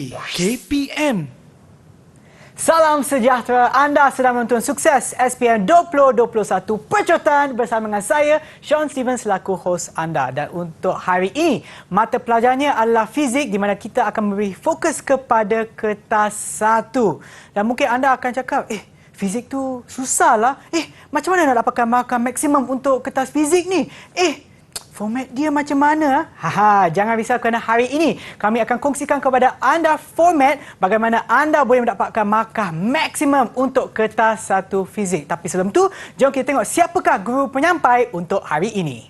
KPM. Salam sejahtera, anda sedang menonton Sukses SPM 2021 Percotan bersama dengan saya, Sean Steven selaku hos anda. Dan untuk hari ini, mata pelajarannya adalah fizik di mana kita akan memberi fokus kepada kertas 1. Dan mungkin anda akan cakap, fizik tu susahlah. Macam mana nak dapatkan markah maksimum untuk kertas fizik ni? Format dia macam mana? Jangan risau kerana hari ini kami akan kongsikan kepada anda format bagaimana anda boleh mendapatkan markah maksimum untuk kertas 1 fizik. Tapi sebelum tu, jom kita tengok siapakah guru penyampai untuk hari ini.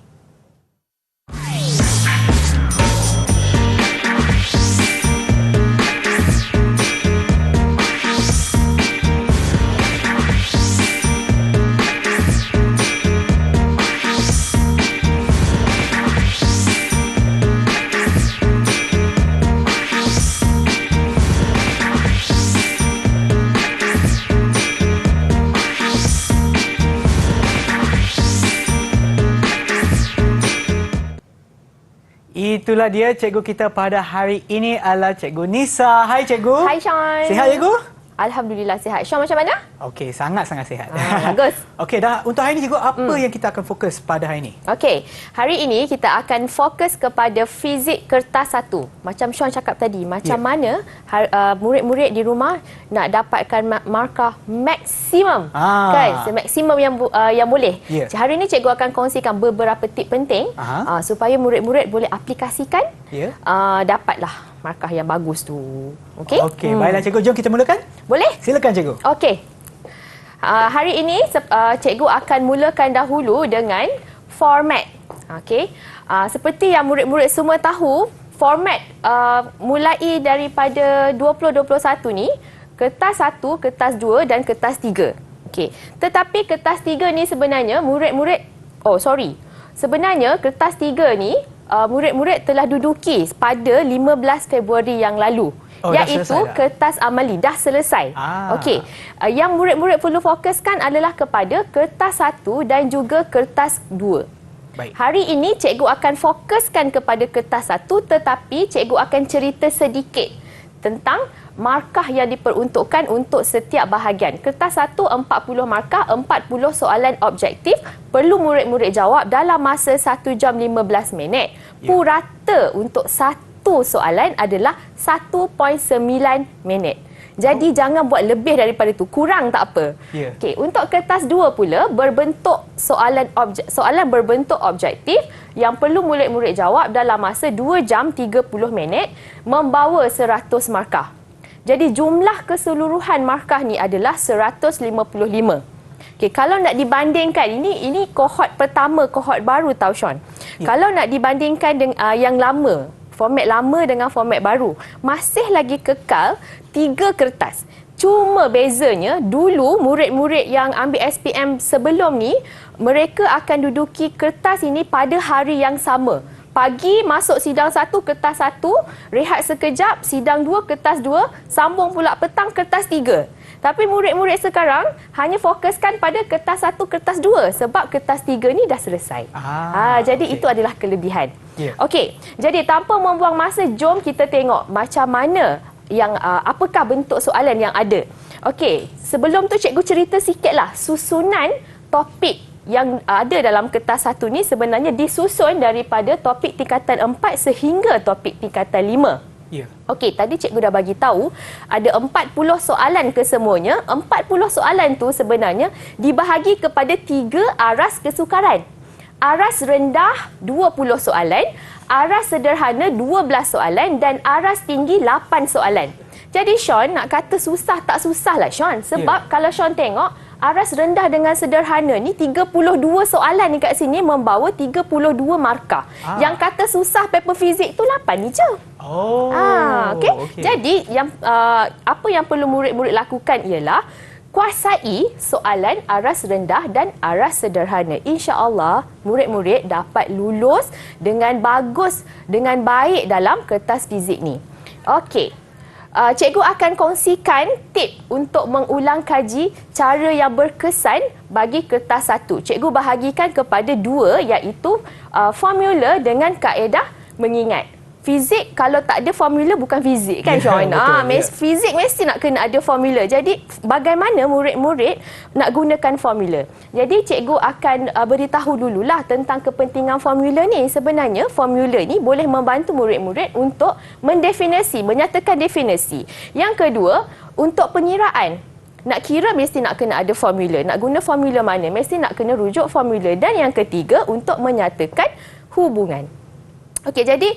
Itulah dia cikgu kita pada hari ini adalah Cikgu Nisa. Hai Cikgu. Hai Sean. Sihat Cikgu? Alhamdulillah sihat. Sean macam mana? Okey, sangat-sangat sihat. Bagus. Okey, dah untuk hari ini Cikgu, apa yang kita akan fokus pada hari ini? Okey, hari ini kita akan fokus kepada fizik kertas 1. Macam Sean cakap tadi, macam mana murid-murid di rumah nak dapatkan markah maksimum. Kan? Maksimum yang boleh. Hari ini cikgu akan kongsikan beberapa tip penting supaya murid-murid boleh aplikasikan dapatlah markah yang bagus tu. Okey? Okey, baiklah cikgu, jom kita mulakan. Boleh? Silakan cikgu. Okey. Hari ini cikgu akan mulakan dahulu dengan format. Okey. Seperti yang murid-murid semua tahu, format mulai daripada 2021 ni, kertas 1, kertas 2 dan kertas 3. Okey. Tetapi kertas 3 ni sebenarnya sebenarnya kertas 3 ni murid-murid telah duduki pada 15 Februari yang lalu. Iaitu kertas amali dah selesai. Okey. Yang murid-murid perlu fokuskan adalah kepada kertas 1 dan juga kertas 2. Baik. Hari ini cikgu akan fokuskan kepada kertas 1, tetapi cikgu akan cerita sedikit tentang markah yang diperuntukkan untuk setiap bahagian. Kertas 1 40 markah, 40 soalan objektif, perlu murid-murid jawab dalam masa 1 jam 15 minit. Purata untuk satu soalan adalah 1.9 minit. Jadi jangan buat lebih daripada itu, kurang tak apa. Okey, untuk kertas 2 pula berbentuk soalan berbentuk objektif yang perlu murid-murid jawab dalam masa 2 jam 30 minit, membawa 100 markah. Jadi jumlah keseluruhan markah ni adalah 155. Okey, kalau nak dibandingkan, ini kohort pertama, kohort baru tau Sean. Kalau nak dibandingkan dengan yang lama, format lama dengan format baru, masih lagi kekal 3 kertas. Cuma bezanya, dulu murid-murid yang ambil SPM sebelum ni, mereka akan duduki kertas ini pada hari yang sama. Pagi masuk sidang 1, kertas 1, rehat sekejap, sidang 2, kertas 2, sambung pula petang kertas 3. Tapi murid-murid sekarang hanya fokuskan pada kertas 1, kertas 2 sebab kertas 3 ni dah selesai. Jadi itu adalah kelebihan. Okey, jadi tanpa membuang masa, jom kita tengok macam mana apakah bentuk soalan yang ada. Okey, sebelum tu cikgu cerita sikitlah susunan topik yang ada dalam kertas 1 ni sebenarnya disusun daripada topik tingkatan 4 sehingga topik tingkatan 5. Okey, tadi cikgu dah bagi tahu ada 40 soalan kesemuanya. 40 soalan tu sebenarnya dibahagi kepada 3 aras kesukaran. Aras rendah 20 soalan, aras sederhana 12 soalan dan aras tinggi 8 soalan. Jadi Sean nak kata susah tak susah lah Sean. Sebab kalau Sean tengok, aras rendah dengan sederhana ni 32 soalan dekat sini membawa 32 markah. Yang kata susah paper fizik tu 8 je. Okey. Jadi apa yang perlu murid-murid lakukan ialah kuasai soalan aras rendah dan aras sederhana. InsyaAllah murid-murid dapat lulus dengan bagus, dengan baik dalam kertas fizik ni. Okey. Cikgu akan kongsikan tip untuk mengulang kaji cara yang berkesan bagi kertas 1. Cikgu bahagikan kepada 2, iaitu formula dengan kaedah mengingat. fizik kalau tak ada formula bukan fizik kan, Ya, Sean? betul, ya. Fizik mesti nak kena ada formula. Jadi bagaimana murid-murid nak gunakan formula? Jadi cikgu akan beritahu dululah tentang kepentingan formula ni. Sebenarnya formula ni boleh membantu murid-murid untuk menyatakan definisi. Yang kedua, untuk pengiraan. Nak kira mesti nak kena ada formula. Nak guna formula mana? Mesti nak kena rujuk formula. Dan yang ketiga, untuk menyatakan hubungan. Okey, jadi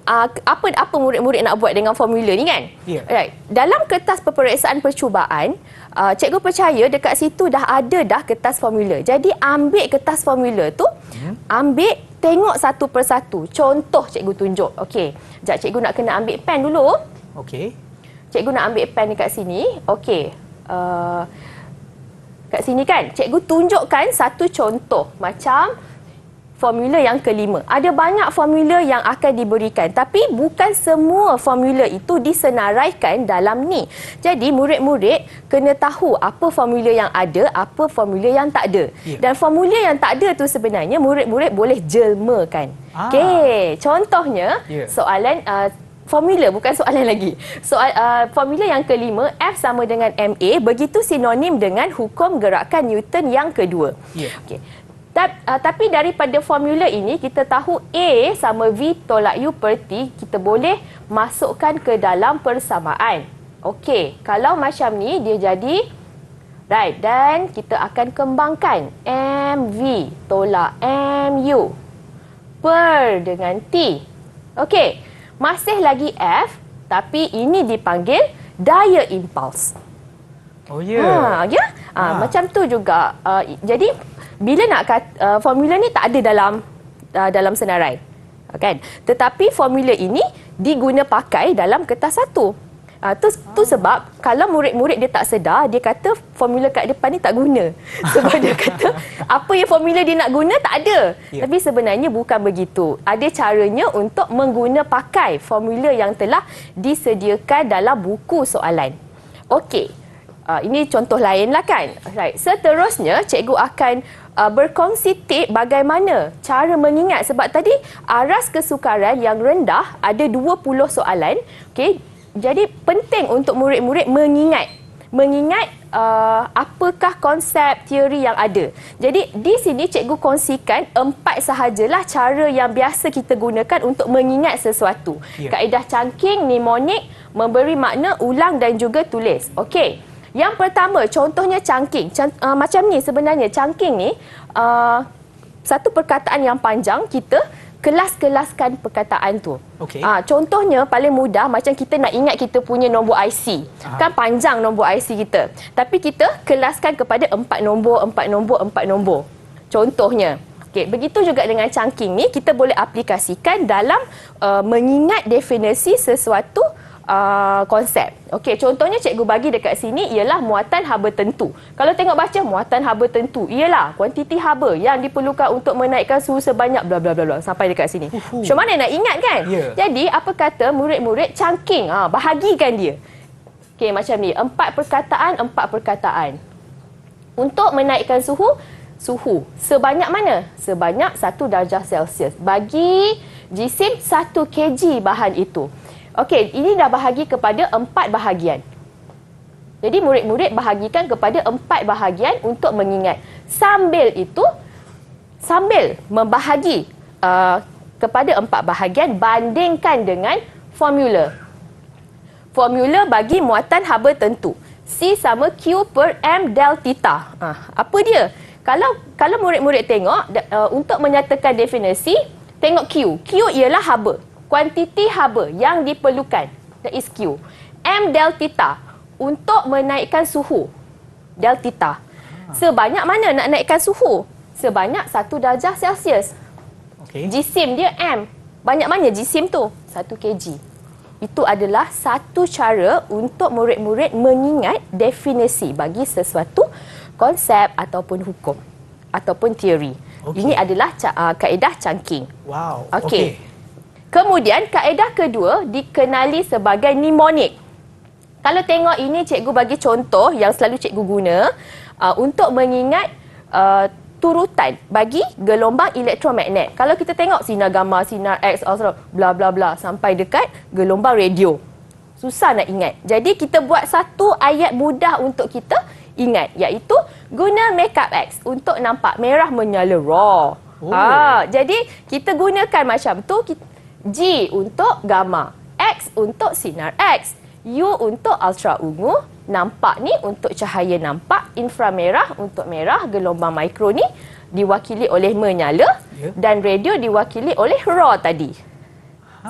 apa murid-murid nak buat dengan formula ni kan? Ya. Right. Dalam kertas peperiksaan percubaan, cikgu percaya dekat situ dah ada kertas formula. Jadi ambil kertas formula tu, tengok satu persatu. Contoh cikgu tunjuk. Okey. Sekejap cikgu nak kena ambil pen dulu. Okey. Cikgu nak ambil pen dekat sini. Okey. Kat sini kan, cikgu tunjukkan satu contoh macam formula yang kelima. Ada banyak formula yang akan diberikan, tapi bukan semua formula itu disenaraikan dalam ni. Jadi murid-murid kena tahu apa formula yang ada, apa formula yang tak ada. Dan formula yang tak ada tu sebenarnya murid-murid boleh jelmakan. Okey, contohnya soalan formula, bukan soalan lagi. Formula yang kelima, F sama dengan MA, begitu sinonim dengan hukum gerakan Newton yang kedua. Okey. Tapi daripada formula ini, kita tahu A sama V tolak U per T, kita boleh masukkan ke dalam persamaan. Okey, kalau macam ni, dia jadi right. Dan kita akan kembangkan MV tolak MU per dengan T. Okey, masih lagi F, tapi ini dipanggil daya impuls. Oh ya. Macam tu juga. Jadi bila nak formula ni tak ada dalam senarai, kan? Tetapi formula ini diguna pakai dalam kertas satu. Tu sebab kalau murid-murid dia tak sedar, dia kata formula kat depan ni tak guna. Sebab dia kata apa yang formula dia nak guna tak ada. Tapi sebenarnya bukan begitu. Ada caranya untuk mengguna pakai formula yang telah disediakan dalam buku soalan. Okey. Ini contoh lain lah kan. Right. Seterusnya, cikgu akan berkongsi tip bagaimana cara mengingat. Sebab tadi aras kesukaran yang rendah ada 20 soalan. Okay. Jadi penting untuk murid-murid mengingat apakah konsep teori yang ada. Jadi di sini cikgu kongsikan 4 sahajalah cara yang biasa kita gunakan untuk mengingat sesuatu. Kaedah cangking, mnemonik, memberi makna, ulang dan juga tulis. Okey. Yang pertama, contohnya cangking. Macam ni sebenarnya. Cangking ni, satu perkataan yang panjang, kita kelas-kelaskan perkataan tu. Contohnya, paling mudah, macam kita nak ingat kita punya nombor IC. Kan panjang nombor IC kita. Tapi kita kelaskan kepada 4 nombor. Contohnya. Okay, begitu juga dengan cangking ni, kita boleh aplikasikan dalam mengingat definisi sesuatu konsep. Okey, contohnya cikgu bagi dekat sini ialah muatan haba tentu. Kalau tengok baca muatan haba tentu ialah kuantiti haba yang diperlukan untuk menaikkan suhu sebanyak bla bla bla sampai dekat sini. Macam mana nak ingat kan? Jadi apa kata murid-murid cangking, bahagikan dia. Okey, macam ni, 4 perkataan. Untuk menaikkan suhu sebanyak mana? Sebanyak 1 darjah Celsius. Bagi jisim 1 kg bahan itu. Okey, ini dah bahagi kepada 4 bahagian. Jadi murid-murid bahagikan kepada 4 bahagian untuk mengingat. Sambil membahagi kepada 4 bahagian, bandingkan dengan formula. Formula bagi muatan haba tentu. C sama Q per M del theta. Apa dia? Kalau murid-murid tengok, untuk menyatakan definisi, tengok Q. Q ialah haba. Kuantiti haba yang diperlukan, that is Q. M del theta, untuk menaikkan suhu, del theta. Sebanyak mana nak naikkan suhu? Sebanyak 1 darjah Celsius. Jisim dia M. Banyak mana jisim tu? 1 kg. Itu adalah satu cara untuk murid-murid mengingat definisi bagi sesuatu konsep ataupun hukum ataupun teori. Ini adalah kaedah cangking. Wow. Okey. Kemudian, kaedah kedua dikenali sebagai mnemonik. Kalau tengok ini, cikgu bagi contoh yang selalu cikgu guna untuk mengingat turutan bagi gelombang elektromagnet. Kalau kita tengok sinar gamma, sinar X, ultra, bla bla bla sampai dekat gelombang radio. Susah nak ingat. Jadi kita buat satu ayat mudah untuk kita ingat, iaitu guna makeup X untuk nampak merah menyala raw. Jadi kita gunakan macam tu. G untuk gamma, X untuk sinar X, U untuk ultra ungu, nampak ni untuk cahaya nampak, inframerah untuk merah, gelombang mikro ni diwakili oleh menyala, dan radio diwakili oleh raw tadi.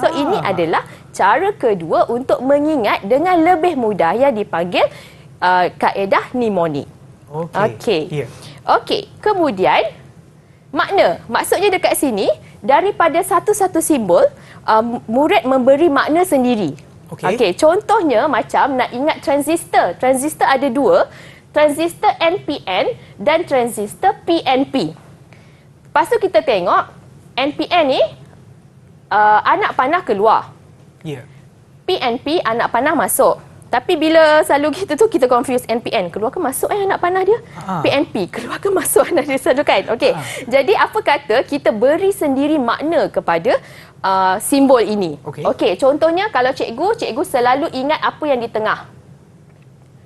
So ini adalah cara kedua untuk mengingat dengan lebih mudah yang dipanggil kaedah mnemonik. Okey. Kemudian maksudnya dekat sini daripada satu-satu simbol murid memberi makna sendiri. Okey, contohnya macam nak ingat transistor. Transistor ada dua, transistor NPN dan transistor PNP. Lepas tu kita tengok NPN ni anak panah keluar. PNP anak panah masuk. Tapi bila selalu kita confuse NPN, keluar ke masuk anak panah dia? PNP, keluar ke masuk anak dia selalu kan? Okey. Jadi apa kata kita beri sendiri makna kepada simbol ini. Okey, contohnya kalau cikgu selalu ingat apa yang di tengah.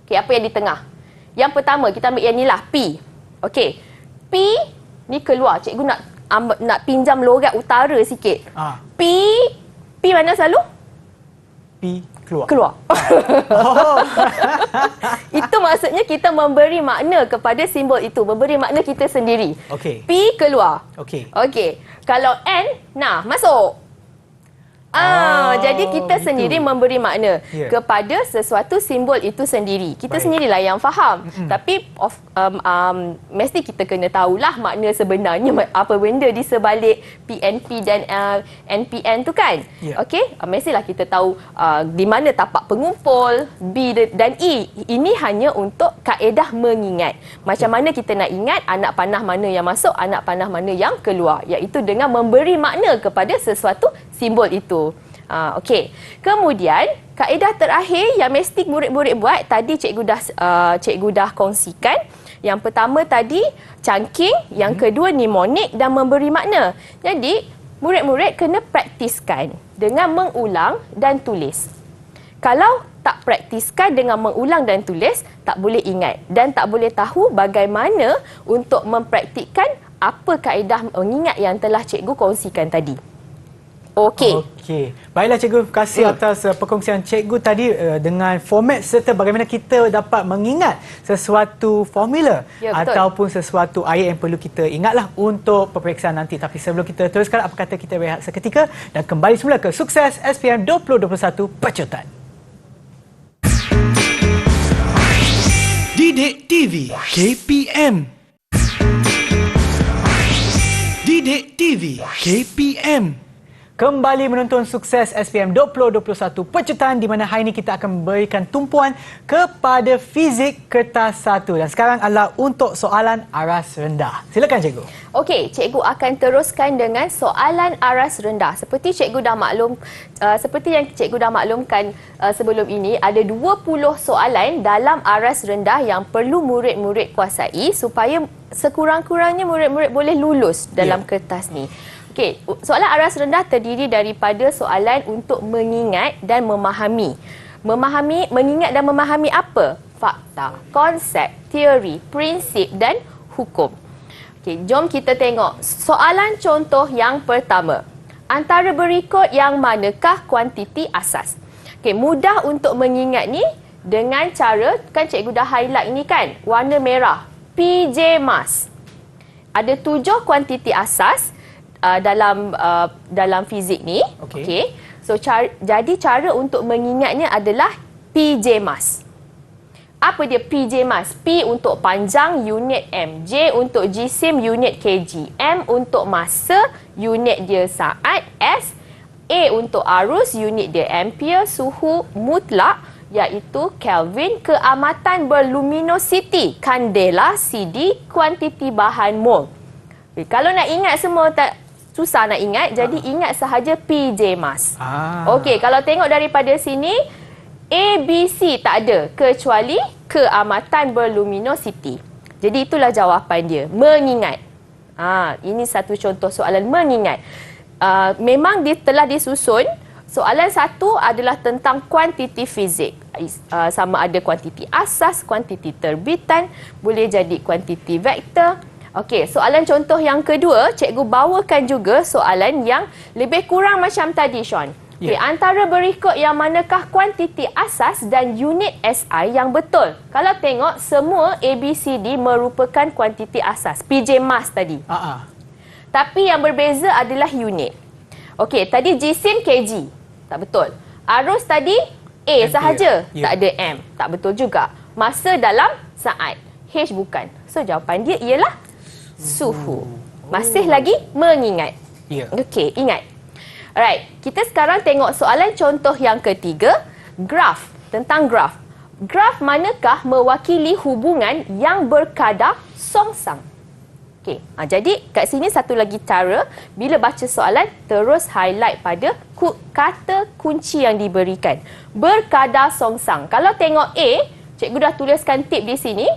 Okey, apa yang di tengah? Yang pertama kita ambil yang ni lah, P. Okey. P ni keluar. Cikgu nak pinjam logat utara sikit. P mana selalu? P keluar. Itu maksudnya kita memberi makna kepada simbol itu, memberi makna kita sendiri. P keluar. Okey. Kalau N, masuk. Jadi kita sendiri memberi makna kepada sesuatu simbol itu sendiri. Kita sendirilah yang faham. Tapi mesti kita kena tahulah makna sebenarnya apa benda di sebalik PNP dan NPN tu kan. Okey, mestilah kita tahu di mana tapak pengumpul B dan E. Ini hanya untuk kaedah mengingat. Macam mana kita nak ingat anak panah mana yang masuk, anak panah mana yang keluar, iaitu dengan memberi makna kepada sesuatu simbol itu. Okey. Kemudian kaedah terakhir yang mesti murid-murid buat, tadi cikgu dah kongsikan. Yang pertama tadi chunking, yang kedua mnemonik dan memberi makna. Jadi murid-murid kena praktiskan dengan mengulang dan tulis. Kalau tak praktiskan dengan mengulang dan tulis, tak boleh ingat dan tak boleh tahu bagaimana untuk mempraktikkan apa kaedah mengingat yang telah cikgu kongsikan tadi. Okey. Baiklah cikgu, terima kasih atas perkongsian cikgu tadi dengan format serta bagaimana kita dapat mengingat sesuatu formula ataupun sesuatu ayat yang perlu kita ingatlah untuk peperiksaan nanti. Tapi sebelum kita teruskan, apa kata kita berehat seketika dan kembali semula ke Sukses SPM 2021 Pecutan. Didik TV KPM. Didik TV KPM. Kembali menonton Sukses SPM 2021 Pecutan, di mana hari ini kita akan memberikan tumpuan kepada fizik kertas 1. Dan sekarang adalah untuk soalan aras rendah. Silakan cikgu. Okey, cikgu akan teruskan dengan soalan aras rendah. Seperti yang cikgu dah maklumkan sebelum ini, ada 20 soalan dalam aras rendah yang perlu murid-murid kuasai supaya sekurang-kurangnya murid-murid boleh lulus dalam kertas ni. Okey, soalan aras rendah terdiri daripada soalan untuk mengingat dan memahami. Mengingat dan memahami apa? Fakta, konsep, teori, prinsip dan hukum. Okey, jom kita tengok soalan contoh yang pertama. Antara berikut yang manakah kuantiti asas? Okey, mudah untuk mengingat ni dengan cara, kan cikgu dah highlight ni kan, warna merah, PJ Mas. Ada 7 kuantiti asas dalam fizik ni. Okey. So jadi cara untuk mengingatnya adalah PJ Mas. Apa dia PJ Mas? P untuk panjang, unit M. J untuk jisim, unit kg. M untuk masa, unit dia saat. S, A untuk arus, unit dia ampere. Suhu mutlak iaitu Kelvin. Keamatan berluminositi, kandela. CD, kuantiti bahan mol. Kalau nak ingat semua susah nak ingat, jadi ingat sahaja PJ Mas. Okey, kalau tengok daripada sini, A, B, C tak ada kecuali keamatan berluminositi. Jadi itulah jawapan dia, mengingat. Ini satu contoh soalan mengingat. Memang telah disusun. Soalan satu adalah tentang kuantiti fizik. Sama ada kuantiti asas, kuantiti terbitan, boleh jadi kuantiti vektor. Okey, soalan contoh yang kedua, cikgu bawakan juga soalan yang lebih kurang macam tadi, Sean. Okay, antara berikut yang manakah kuantiti asas dan unit SI yang betul? Kalau tengok, semua ABCD merupakan kuantiti asas. PJ Mas tadi. Tapi yang berbeza adalah unit. Okey, tadi jisim kg. Tak betul. Arus tadi A sahaja. Tak ada M. Tak betul juga. Masa dalam saat. H bukan. So, jawapan dia ialah suhu. Masih lagi mengingat. Okey, ingat. Alright, kita sekarang tengok soalan contoh yang ketiga, graf, tentang graf. Graf manakah mewakili hubungan yang berkadar songsang? Okey, jadi kat sini satu lagi cara, bila baca soalan, terus highlight pada kata kunci yang diberikan. Berkadar songsang. Kalau tengok A, cikgu dah tuliskan tip di sini.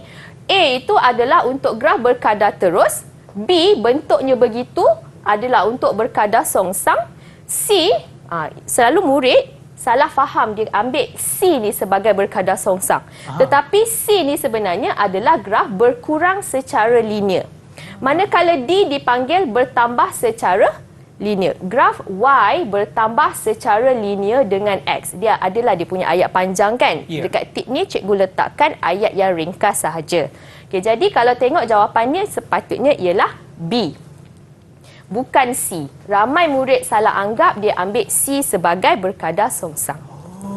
A itu adalah untuk graf berkadar terus. B bentuknya begitu adalah untuk berkadar songsang. C, selalu murid salah faham, dia ambil C ni sebagai berkadar songsang. Tetapi C ni sebenarnya adalah graf berkurang secara linear. Manakala D dipanggil bertambah secara linear. Graf Y bertambah secara linear dengan X. Dia punya ayat panjang kan? Dekat tip ni cikgu letakkan ayat yang ringkas sahaja. Okey, jadi kalau tengok jawapannya sepatutnya ialah B. Bukan C. Ramai murid salah anggap dia ambil C sebagai berkadar songsang.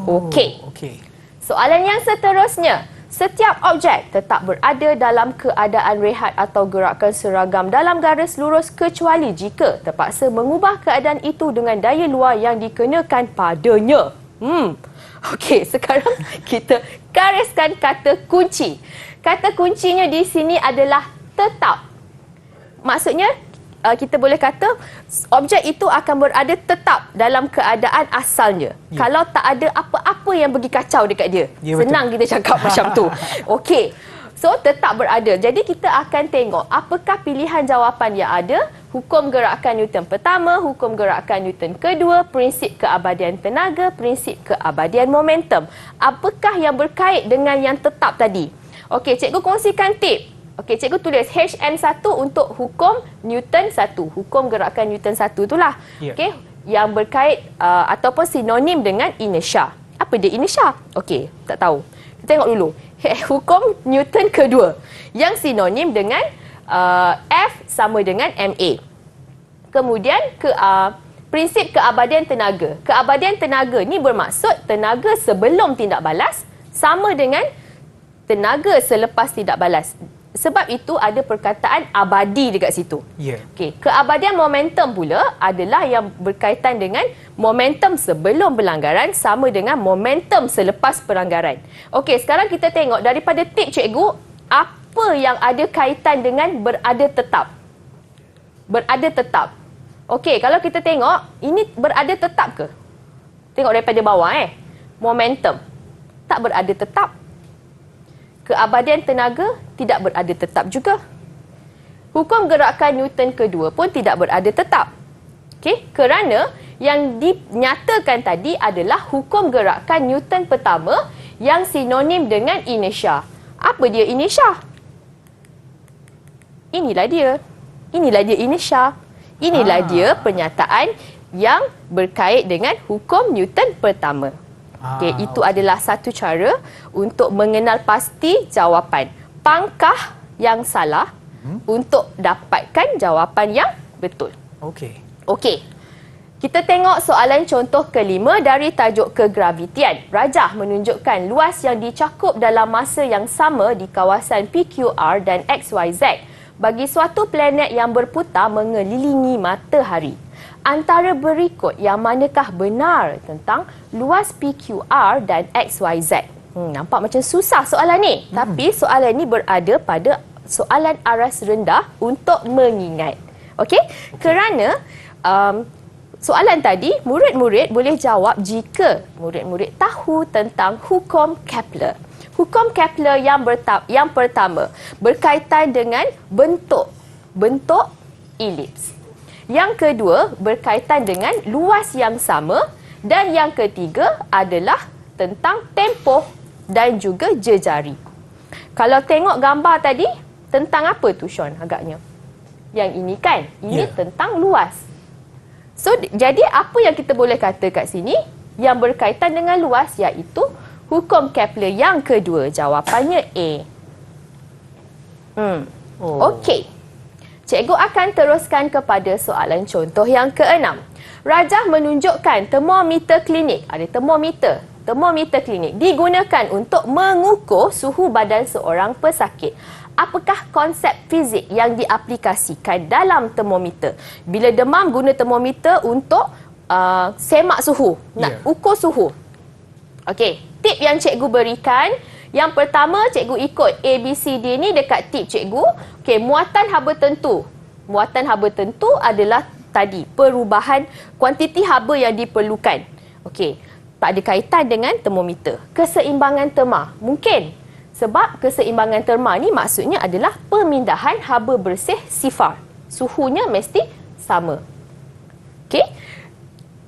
Okey. Soalan yang seterusnya. Setiap objek tetap berada dalam keadaan rehat atau gerakan seragam dalam garis lurus kecuali jika terpaksa mengubah keadaan itu dengan daya luar yang dikenakan padanya. Okey, sekarang kita gariskan kata kunci. Kata kuncinya di sini adalah tetap. Maksudnya, kita boleh kata objek itu akan berada tetap dalam keadaan asalnya. Kalau tak ada apa-apa yang pergi kacau dekat dia. Senang kita cakap macam tu. Okey. So, tetap berada. Jadi, kita akan tengok apakah pilihan jawapan yang ada. Hukum gerakan Newton pertama, hukum gerakan Newton kedua, prinsip keabadian tenaga, prinsip keabadian momentum. Apakah yang berkait dengan yang tetap tadi? Okey, cikgu kongsikan tip. Okey, cikgu tulis HN1 untuk hukum Newton 1. Hukum gerakan Newton 1 itulah. Okey, yang berkait ataupun sinonim dengan inertia. Apa dia inertia? Okey, tak tahu. Kita tengok dulu. Hukum Newton kedua yang sinonim dengan F sama dengan MA. Kemudian prinsip keabadian tenaga. Keabadian tenaga ni bermaksud tenaga sebelum tindak balas sama dengan tenaga selepas tindak balas. Sebab itu ada perkataan abadi dekat situ. Okey, keabadian momentum pula adalah yang berkaitan dengan momentum sebelum pelanggaran sama dengan momentum selepas pelanggaran. Okey, sekarang kita tengok daripada tip cikgu, apa yang ada kaitan dengan berada tetap. Berada tetap. Okey, kalau kita tengok, ini berada tetap ke? Tengok daripada bawah momentum. Tak berada tetap. Keabadian tenaga tidak berada tetap juga. Hukum gerakan Newton kedua pun tidak berada tetap. Okey, kerana yang dinyatakan tadi adalah hukum gerakan Newton pertama yang sinonim dengan inertia. Apa dia inertia? Inilah dia. Inilah dia inertia. Inilah dia pernyataan yang berkait dengan hukum Newton pertama. Okey, itu adalah satu cara untuk mengenal pasti jawapan. Pangkah yang salah untuk dapatkan jawapan yang betul. Okey. Kita tengok soalan contoh kelima dari tajuk kegravitian. Rajah menunjukkan luas yang dicakup dalam masa yang sama di kawasan PQR dan XYZ bagi suatu planet yang berputar mengelilingi matahari. Antara berikut yang manakah benar tentang luas PQR dan XYZ? Nampak macam susah soalan ni. Tapi soalan ni berada pada soalan aras rendah untuk mengingat. Okey? Kerana soalan tadi, murid-murid boleh jawab jika murid-murid tahu tentang hukum Kepler. Hukum Kepler yang pertama berkaitan dengan bentuk elips. Yang kedua berkaitan dengan luas yang sama dan yang ketiga adalah tentang tempoh dan juga jejari. Kalau tengok gambar tadi, tentang apa tu Sean agaknya? Yang ini kan, ini tentang luas. So, jadi apa yang kita boleh kata kat sini yang berkaitan dengan luas iaitu hukum Kepler yang kedua. Jawapannya A. Okey. Cikgu akan teruskan kepada soalan contoh yang keenam. Rajah menunjukkan termometer klinik. Ada termometer. Termometer klinik digunakan untuk mengukur suhu badan seorang pesakit. Apakah konsep fizik yang diaplikasikan dalam termometer? Bila demam, guna termometer untuk semak suhu, nak ukur suhu. Okey, tip yang cikgu berikan, yang pertama cikgu ikut A, B, C, D ni dekat tip cikgu. Okey, muatan haba tentu. Muatan haba tentu adalah tadi perubahan kuantiti haba yang diperlukan. Okey, tak ada kaitan dengan termometer. Keseimbangan terma, mungkin. Sebab keseimbangan terma ni maksudnya adalah pemindahan haba bersih sifar. Suhunya mesti sama. Okey.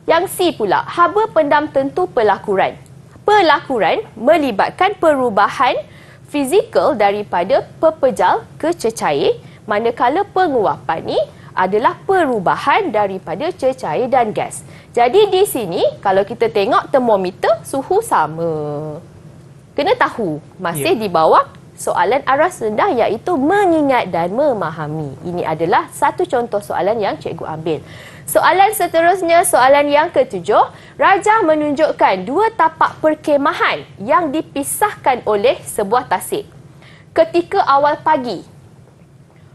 Yang C pula, haba pendam tentu pelakuran. Pelakuran melibatkan perubahan fizikal daripada pepejal ke cecair, manakala penguapan ni adalah perubahan daripada cecair dan gas. Jadi di sini kalau kita tengok termometer suhu sama. Kena tahu masih di bawah soalan aras rendah iaitu mengingat dan memahami. Ini adalah satu contoh soalan yang cikgu ambil. Soalan seterusnya, soalan yang ketujuh. Rajah menunjukkan dua tapak perkemahan yang dipisahkan oleh sebuah tasik. Ketika awal pagi,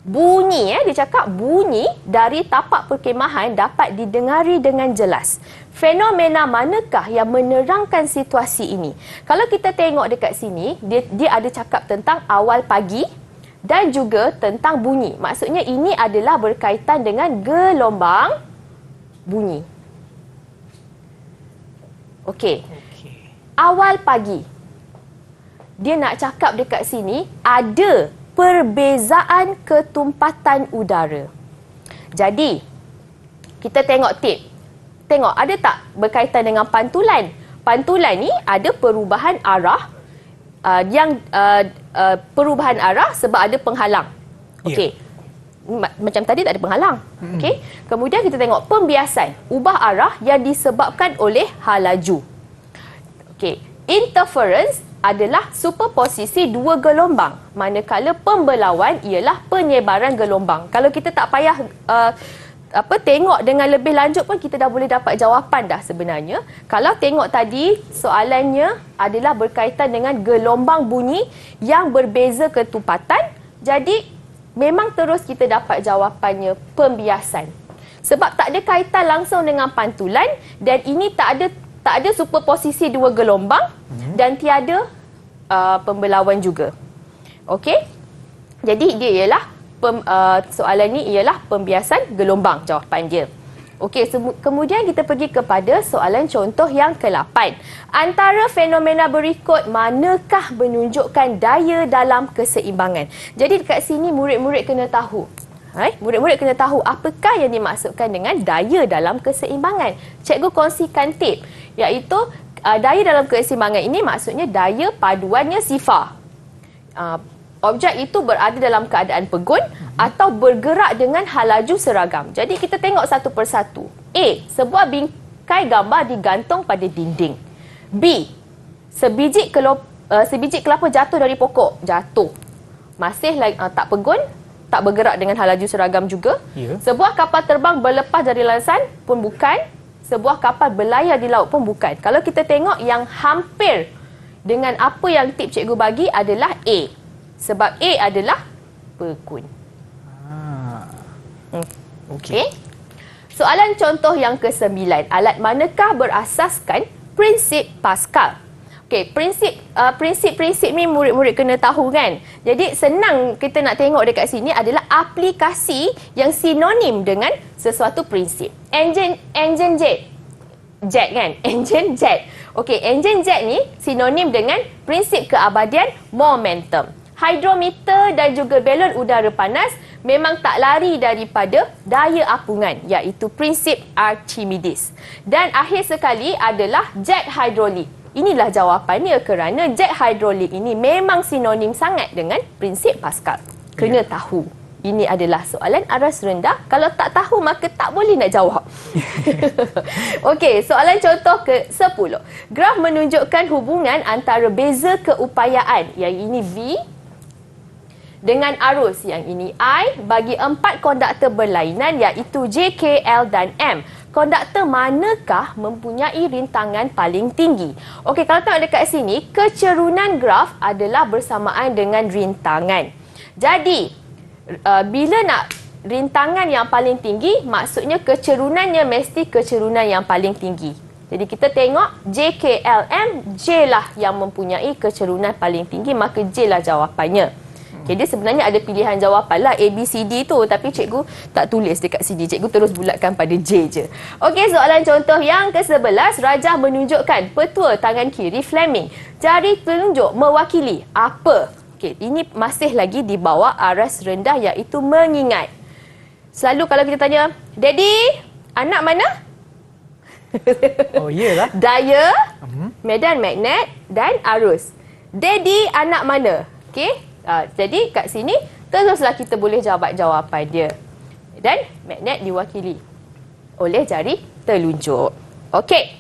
bunyi, dia cakap bunyi dari tapak perkemahan dapat didengari dengan jelas. Fenomena manakah yang menerangkan situasi ini? Kalau kita tengok dekat sini, dia ada cakap tentang awal pagi dan juga tentang bunyi. Maksudnya ini adalah berkaitan dengan gelombang bunyi. Okey. Awal pagi. Dia nak cakap dekat sini ada perbezaan ketumpatan udara. Jadi, kita tengok tip. Tengok ada tak berkaitan dengan pantulan? Pantulan ni ada perubahan arah perubahan arah sebab ada penghalang. Okey. Macam tadi tak ada penghalang. Okey. Kemudian kita tengok pembiasan, ubah arah yang disebabkan oleh halaju. Okey. Interference adalah superposisi dua gelombang, manakala pembelauan ialah penyebaran gelombang. Kalau kita tak payah tengok dengan lebih lanjut pun kita dah boleh dapat jawapan dah sebenarnya. Kalau tengok tadi soalannya adalah berkaitan dengan gelombang bunyi yang berbeza ketumpatan. Jadi memang terus kita dapat jawapannya pembiasan. Sebab tak ada kaitan langsung dengan pantulan dan ini tak ada superposisi dua gelombang dan tiada pembelauan juga. Okey? Jadi dia ialah soalan ni ialah pembiasan gelombang jawapan dia. Okey, kemudian kita pergi kepada soalan contoh yang ke-8. Antara fenomena berikut manakah menunjukkan daya dalam keseimbangan? Jadi dekat sini murid-murid kena tahu. Murid-murid kena tahu apakah yang dimaksudkan dengan daya dalam keseimbangan. Cikgu kongsikan tip, iaitu daya dalam keseimbangan ini maksudnya daya paduannya sifar. Objek itu berada dalam keadaan pegun atau bergerak dengan halaju seragam. Jadi kita tengok satu persatu. A. Sebuah bingkai gambar digantung pada dinding. B. Sebiji kelapa jatuh dari pokok. Jatuh. Masih tak pegun, tak bergerak dengan halaju seragam juga. Sebuah kapal terbang berlepas dari landasan pun bukan. Sebuah kapal berlayar di laut pun bukan. Kalau kita tengok yang hampir dengan apa yang tip cikgu bagi adalah A. Sebab A adalah pegun. Okey. Soalan contoh yang ke-9. Alat manakah berasaskan prinsip Pascal? Okey, prinsip-prinsip ni murid-murid kena tahu kan. Jadi senang kita nak tengok dekat sini adalah aplikasi yang sinonim dengan sesuatu prinsip. Enjin jet kan? Enjin jet. Okey, enjin jet ni sinonim dengan prinsip keabadian momentum. Hidrometer dan juga belon udara panas memang tak lari daripada daya apungan, iaitu prinsip Archimedes. Dan akhir sekali adalah jet hidrolik. Inilah jawapannya kerana jet hidrolik ini memang sinonim sangat dengan prinsip Pascal. Kena tahu. Ini adalah soalan aras rendah. Kalau tak tahu maka tak boleh nak jawab. Okey, soalan contoh ke-10. Graf menunjukkan hubungan antara beza keupayaan, yang ini V, dengan arus, yang ini I, bagi 4 konduktor berlainan iaitu J, K, L dan M. Konduktor manakah mempunyai rintangan paling tinggi? Okey, kalau tengok dekat sini, kecerunan graf adalah bersamaan dengan rintangan. Jadi, bila nak rintangan yang paling tinggi, maksudnya kecerunannya mesti kecerunan yang paling tinggi. Jadi kita tengok J, K, L, M, J lah yang mempunyai kecerunan paling tinggi, maka J lah jawapannya. Jadi sebenarnya ada pilihan jawapan lah A, B, C, D tu, tapi cikgu tak tulis dekat sini. Cikgu terus bulatkan pada J je. Okey, soalan contoh yang ke-11. Rajah menunjukkan petua tangan kiri Fleming. Jari telunjuk mewakili apa? Okey, ini masih lagi di bawah aras rendah, iaitu mengingat. Selalu kalau kita tanya, Daddy, anak mana? Oh, iyalah. Daya, medan magnet dan arus. Daddy, anak mana? Okey, jadi kat sini teruslah kita boleh jawab jawapan dia. Dan magnet diwakili oleh jari telunjuk. Okey,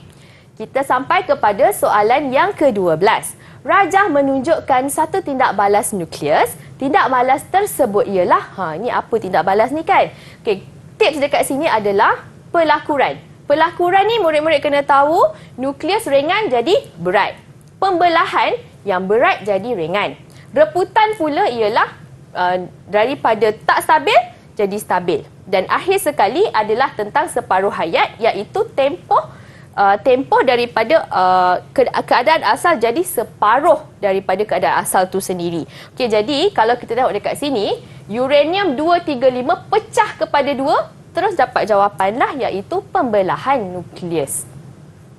kita sampai kepada soalan yang ke-12. Rajah menunjukkan satu tindak balas nukleus. Tindak balas tersebut ialah, ini apa tindak balas ni kan? Okey, tips dekat sini adalah pelakuran. Pelakuran ni murid-murid kena tahu, nukleus ringan jadi berat. Pembelahan yang berat jadi ringan. Reputan pula ialah daripada tak stabil jadi stabil. Dan akhir sekali adalah tentang separuh hayat, iaitu tempoh daripada keadaan asal jadi separuh daripada keadaan asal tu sendiri. Okey, jadi kalau kita tengok dekat sini, uranium 235 pecah kepada 2, terus dapat jawapan lah, iaitu pembelahan nukleus.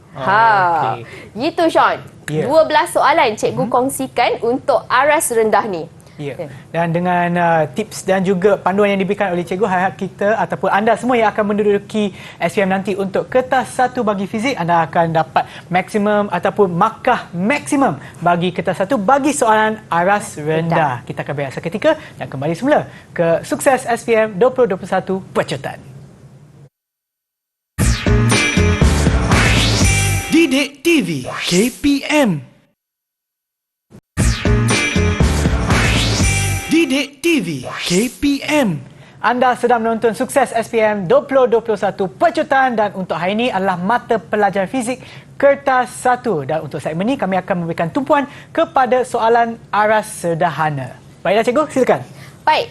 Okay. Gitu Sean. Yeah. 12 soalan cikgu kongsikan untuk aras rendah ni. Ya. Dan dengan tips dan juga panduan yang diberikan oleh cikgu, harap kita ataupun anda semua yang akan menduduki SPM nanti untuk kertas 1 bagi fizik, anda akan dapat maksimum ataupun markah maksimum bagi kertas 1 bagi soalan aras rendah. Kita akan berehat seketika dan kembali semula ke Sukses SPM 2021 Pecutan. Didik TV KPM. Didik TV KPM. Anda sedang menonton Sukses SPM 2021 Pecutan, dan untuk hari ini adalah mata pelajaran fizik kertas 1. Dan untuk segmen ini kami akan memberikan tumpuan kepada soalan aras sederhana. Baiklah cikgu, silakan. Baik.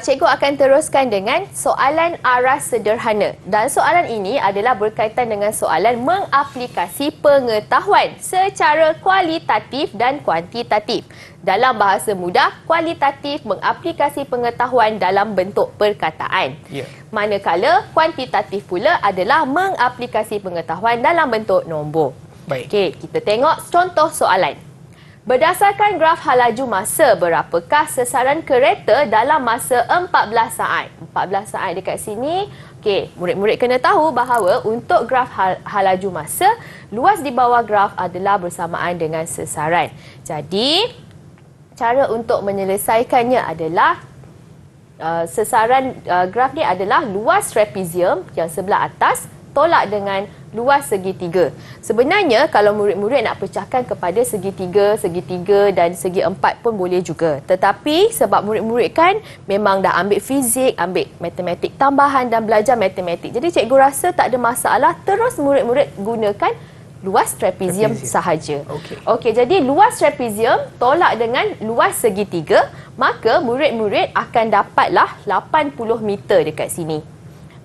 Cikgu akan teruskan dengan soalan aras sederhana. Dan soalan ini adalah berkaitan dengan soalan mengaplikasi pengetahuan secara kualitatif dan kuantitatif. Dalam bahasa mudah, kualitatif mengaplikasi pengetahuan dalam bentuk perkataan. Manakala kuantitatif pula adalah mengaplikasi pengetahuan dalam bentuk nombor. Baik. Okey, kita tengok contoh soalan. Berdasarkan graf halaju masa, berapakah sesaran kereta dalam masa 14 saat? 14 saat dekat sini. Okey, murid-murid kena tahu bahawa untuk graf halaju masa, luas di bawah graf adalah bersamaan dengan sesaran. Jadi, cara untuk menyelesaikannya adalah sesaran graf ni adalah luas trapezium yang sebelah atas tolak dengan luas segitiga. Sebenarnya kalau murid-murid nak pecahkan kepada segitiga dan segi empat pun boleh juga. Tetapi sebab murid-murid kan memang dah ambil fizik, ambil matematik tambahan dan belajar matematik. Jadi cikgu rasa tak ada masalah, terus murid-murid gunakan luas trapezium sahaja. Okey, jadi luas trapezium tolak dengan luas segitiga, maka murid-murid akan dapatlah 80 meter dekat sini.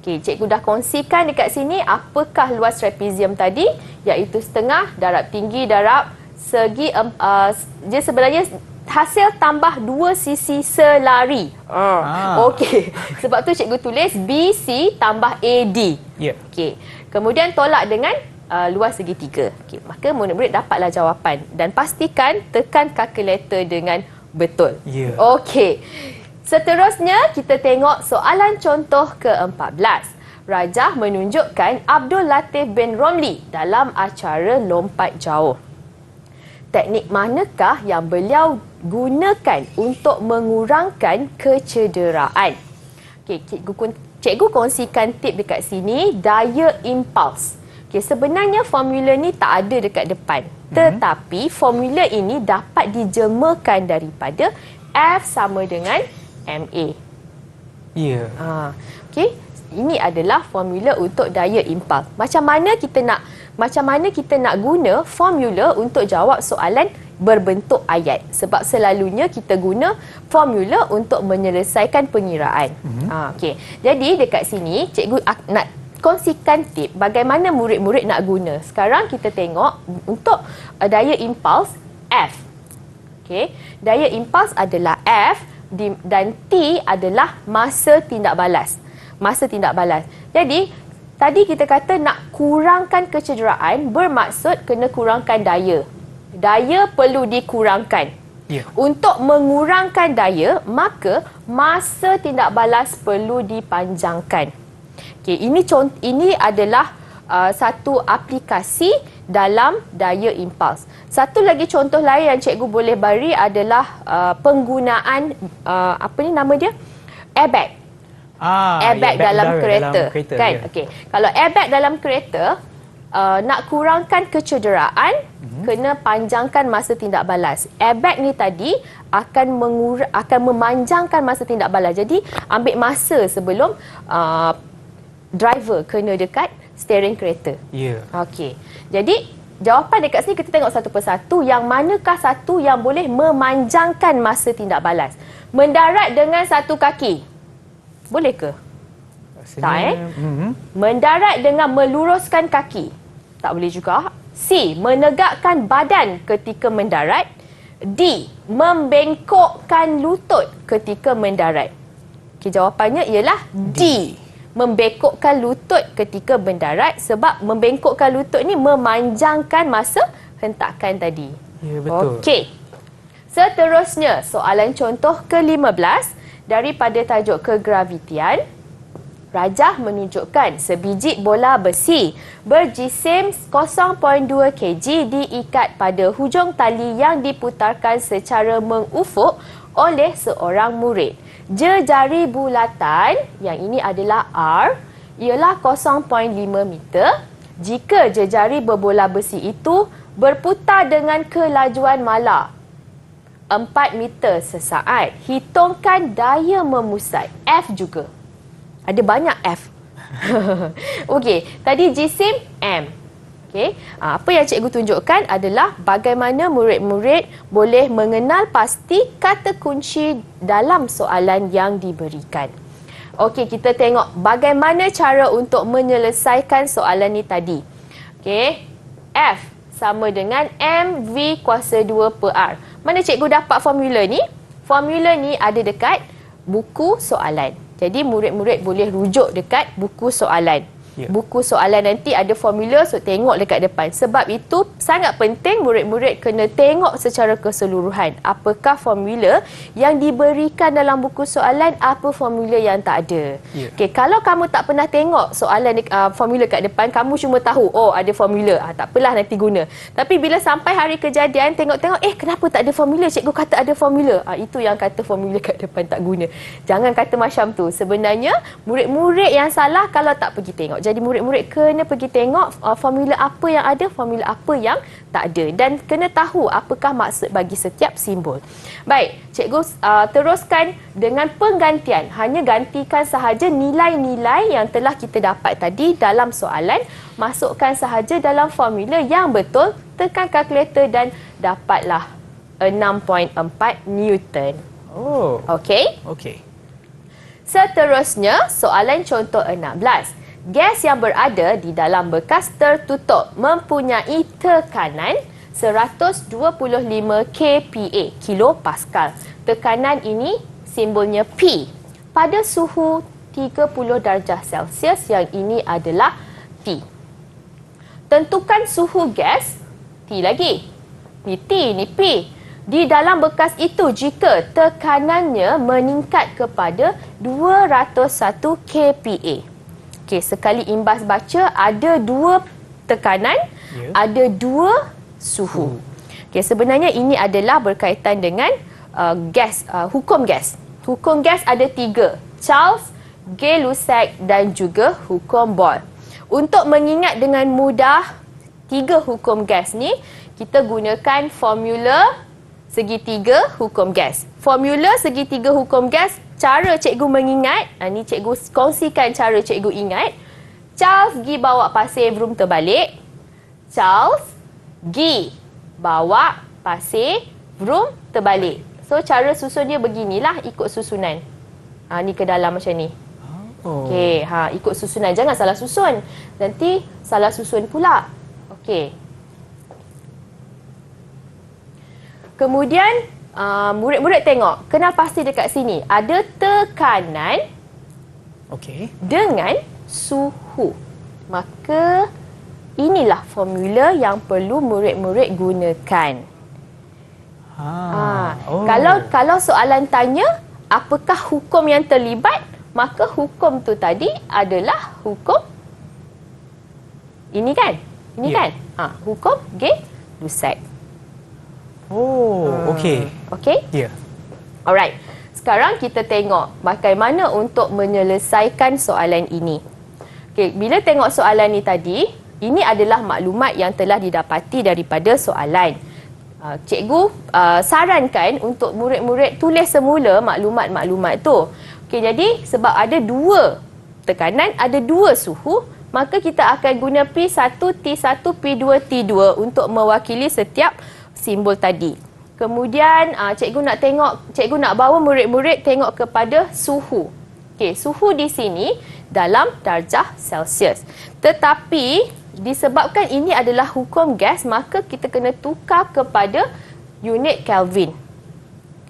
Okey, cikgu dah kongsikan dekat sini apakah luas trapezium tadi, iaitu setengah darab tinggi darab segi dia sebenarnya hasil tambah 2 sisi selari. Okey, sebab tu cikgu tulis BC tambah AD. Okey, kemudian tolak dengan luas segitiga. Okey, maka murid-murid dapatlah jawapan, dan pastikan tekan kalkulator dengan Betul. Ya. Okey. Seterusnya, kita tengok soalan contoh ke-14. Rajah menunjukkan Abdul Latif bin Romli dalam acara lompat jauh. Teknik manakah yang beliau gunakan untuk mengurangkan kecederaan? Okey, cikgu kongsikan tip dekat sini, daya impuls. Okey, sebenarnya formula ni tak ada dekat depan. Tetapi formula ini dapat dijemakan daripada F sama dengan MA. Ya. Okey, ini adalah formula untuk daya impuls. Macam mana kita nak guna formula untuk jawab soalan berbentuk ayat? Sebab selalunya kita guna formula untuk menyelesaikan pengiraan. Okey. Jadi dekat sini cikgu nak kongsikan tip bagaimana murid-murid nak guna. Sekarang kita tengok untuk daya impuls F. Okey, daya impuls adalah F dan T adalah masa tindak balas. Masa tindak balas. Jadi, tadi kita kata nak kurangkan kecederaan bermaksud kena kurangkan daya. Daya perlu dikurangkan. Ya. Untuk mengurangkan daya, maka masa tindak balas perlu dipanjangkan. Okey, ini adalah satu aplikasi dalam daya impuls. Satu lagi contoh lain yang cikgu boleh beri adalah penggunaan airbag. Airbag dalam kereta. Kan? Ya. Okey. Kalau airbag dalam kereta, nak kurangkan kecederaan, kena panjangkan masa tindak balas. Airbag ni tadi akan memanjangkan masa tindak balas. Jadi ambil masa sebelum driver kena dekat steering kereta. Ya. Okey. Jadi jawapan dekat sini kita tengok satu persatu. Yang manakah satu yang boleh memanjangkan masa tindak balas? Mendarat dengan satu kaki. Boleh ke? Tak Mendarat dengan meluruskan kaki. Tak boleh juga. C. Menegakkan badan ketika mendarat. D. Membengkokkan lutut ketika mendarat. Okay, jawapannya ialah D. Membengkokkan lutut ketika mendarat sebab membengkokkan lutut ni memanjangkan masa hentakan tadi. Ya, betul. Okey. Seterusnya, soalan contoh ke-15 daripada tajuk kegravitian. Rajah menunjukkan sebiji bola besi berjisim 0.2 kg diikat pada hujung tali yang diputarkan secara mengufuk oleh seorang murid. Jejari bulatan, yang ini adalah R, ialah 0.5 meter. Jika jejari berbola besi itu berputar dengan kelajuan mala 4 meter sesaat, hitungkan daya memusat F juga. Ada banyak F. Okey, tadi jisim M. Okey, apa yang cikgu tunjukkan adalah bagaimana murid-murid boleh mengenal pasti kata kunci dalam soalan yang diberikan. Okey, kita tengok bagaimana cara untuk menyelesaikan soalan ni tadi. Okey, F sama dengan MV kuasa 2 per R. Mana cikgu dapat formula ni? Formula ni ada dekat buku soalan. Jadi murid-murid boleh rujuk dekat buku soalan. Ya. Buku soalan nanti ada formula, so tengok dekat depan. Sebab itu sangat penting murid-murid kena tengok secara keseluruhan. Apakah formula yang diberikan dalam buku soalan, apa formula yang tak ada. Ya. Okay, kalau kamu tak pernah tengok soalan formula kat depan, kamu cuma tahu, oh ada formula, tak apalah nanti guna. Tapi bila sampai hari kejadian, tengok-tengok, kenapa tak ada formula? Cikgu kata ada formula. Itu yang kata formula kat depan tak guna. Jangan kata macam tu. Sebenarnya, murid-murid yang salah kalau tak pergi tengok. Jadi murid-murid kena pergi tengok formula apa yang ada, formula apa yang tak ada, dan kena tahu apakah maksud bagi setiap simbol. Baik, cikgu teruskan dengan penggantian. Hanya gantikan sahaja nilai-nilai yang telah kita dapat tadi dalam soalan, masukkan sahaja dalam formula yang betul, tekan kalkulator dan dapatlah 6.4 Newton. Oh. Okey? Okey. Seterusnya, soalan contoh 16. Gas yang berada di dalam bekas tertutup mempunyai tekanan 125 kPa, kilopascal. Tekanan ini simbolnya P. Pada suhu 30 darjah Celsius, yang ini adalah T. Tentukan suhu gas, T lagi. Ni T, ni P. di dalam bekas itu jika tekanannya meningkat kepada 201 kPa. Okey, sekali imbas baca ada 2 tekanan, ada 2 suhu. Okey, sebenarnya ini adalah berkaitan dengan gas, hukum gas. Hukum gas ada 3, Charles, Gay-Lussac dan juga hukum Boyle. Untuk mengingat dengan mudah 3 hukum gas ni, kita gunakan formula segitiga hukum gas. Formula segitiga hukum gas, cara cikgu mengingat, ni cikgu kongsikan cara cikgu ingat. Charles pergi bawa pasir broom terbalik. Charles pergi bawa pasir broom terbalik. So cara susun dia beginilah, ikut susunan. Ni ke dalam macam ni. Okey, ikut susunan. Jangan salah susun. Nanti salah susun pula. Okey. Kemudian murid-murid tengok, kenal pasti dekat sini ada tekanan dengan suhu. Maka inilah formula yang perlu murid-murid gunakan. Kalau soalan tanya apakah hukum yang terlibat, maka hukum tu tadi adalah hukum ini kan? Kan? Hukum Gay-Lussac. Okey. Okey? Ya. Alright. Sekarang kita tengok bagaimana untuk menyelesaikan soalan ini. Okey, bila tengok soalan ni tadi, ini adalah maklumat yang telah didapati daripada soalan. Cikgu sarankan untuk murid-murid tulis semula maklumat-maklumat tu. Okey, jadi sebab ada 2 tekanan, ada 2 suhu, maka kita akan guna P1, T1, P2, T2 untuk mewakili setiap simbol tadi. Kemudian cikgu nak bawa murid-murid tengok kepada suhu. Okey, suhu di sini dalam darjah Celsius. Tetapi disebabkan ini adalah hukum gas, maka kita kena tukar kepada unit Kelvin.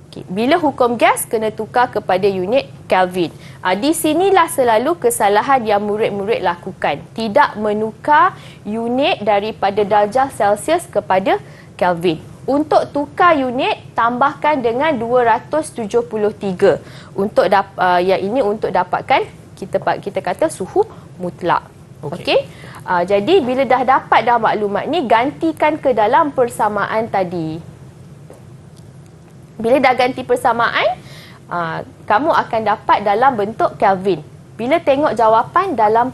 Okay. Bila hukum gas kena tukar kepada unit Kelvin. Di sinilah selalu kesalahan yang murid-murid lakukan. Tidak menukar unit daripada darjah Celsius kepada Kelvin. Untuk tukar unit, tambahkan dengan 273. Untuk yang ini untuk dapatkan kita kata suhu mutlak. Okey. Jadi bila dah dapat maklumat ni, gantikan ke dalam persamaan tadi. Bila dah ganti persamaan, kamu akan dapat dalam bentuk Kelvin. Bila tengok jawapan dalam